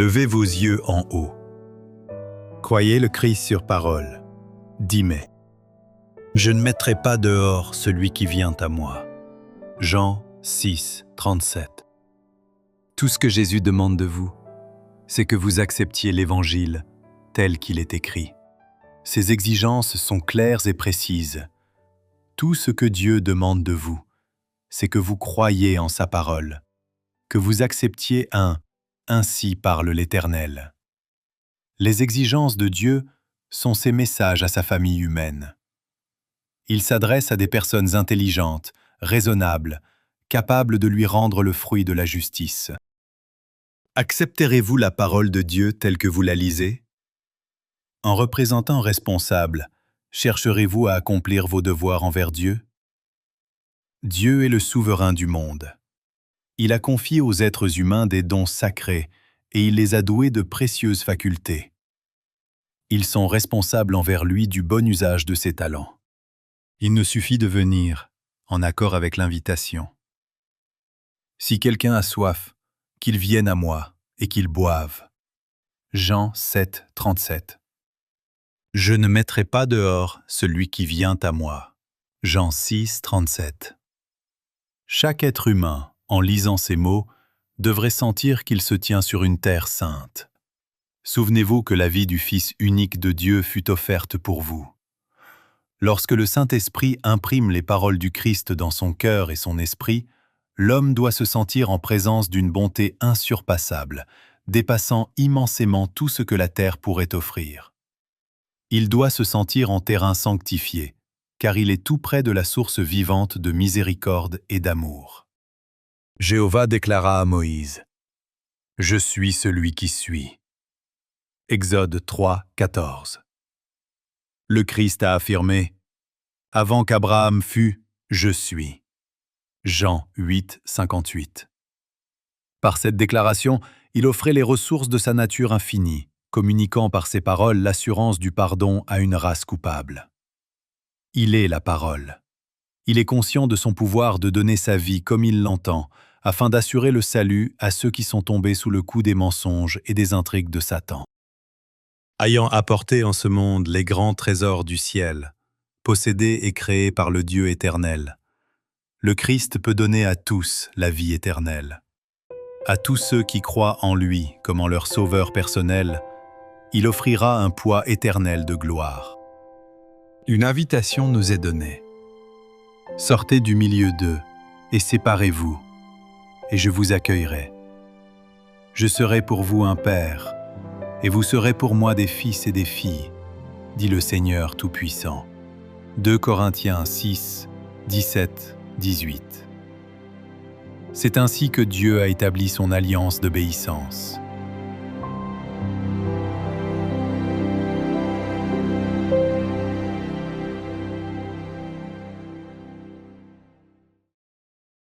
Levez vos yeux en haut. Croyez le Christ sur parole. 10 mai. Je ne mettrai pas dehors celui qui vient à moi. Jean 6, 37. Tout ce que Jésus demande de vous, c'est que vous acceptiez l'Évangile tel qu'il est écrit. Ses exigences sont claires et précises. Tout ce que Dieu demande de vous, c'est que vous croyiez en sa parole, que vous acceptiez un « Ainsi parle l'Éternel ». Les exigences de Dieu sont ses messages à sa famille humaine. Il s'adresse à des personnes intelligentes, raisonnables, capables de lui rendre le fruit de la justice. Accepterez-vous la parole de Dieu telle que vous la lisez? En représentant responsable, chercherez-vous à accomplir vos devoirs envers Dieu? Dieu est le souverain du monde. Il a confié aux êtres humains des dons sacrés et il les a doués de précieuses facultés. Ils sont responsables envers lui du bon usage de ses talents. Il ne suffit de venir en accord avec l'invitation. Si quelqu'un a soif, qu'il vienne à moi et qu'il boive. Jean 7, 37. Je ne mettrai pas dehors celui qui vient à moi. Jean 6, 37. Chaque être humain, en lisant ces mots, devrait sentir qu'il se tient sur une terre sainte. Souvenez-vous que la vie du Fils unique de Dieu fut offerte pour vous. Lorsque le Saint-Esprit imprime les paroles du Christ dans son cœur et son esprit, l'homme doit se sentir en présence d'une bonté insurpassable, dépassant immensément tout ce que la terre pourrait offrir. Il doit se sentir en terrain sanctifié, car il est tout près de la source vivante de miséricorde et d'amour. Jéhovah déclara à Moïse: « Je suis celui qui suis. » Exode 3, 14. Le Christ a affirmé: « Avant qu'Abraham fût, je suis. » Jean 8, 58. Par cette déclaration, il offrait les ressources de sa nature infinie, communiquant par ses paroles l'assurance du pardon à une race coupable. Il est la parole. Il est conscient de son pouvoir de donner sa vie comme il l'entend, afin d'assurer le salut à ceux qui sont tombés sous le coup des mensonges et des intrigues de Satan. Ayant apporté en ce monde les grands trésors du ciel, possédés et créés par le Dieu éternel, le Christ peut donner à tous la vie éternelle. À tous ceux qui croient en lui comme en leur sauveur personnel, il offrira un poids éternel de gloire. Une invitation nous est donnée. Sortez du milieu d'eux et séparez-vous, et je vous accueillerai. Je serai pour vous un père, et vous serez pour moi des fils et des filles, dit le Seigneur Tout-Puissant. 2 Corinthiens 6, 17, 18. C'est ainsi que Dieu a établi son alliance d'obéissance.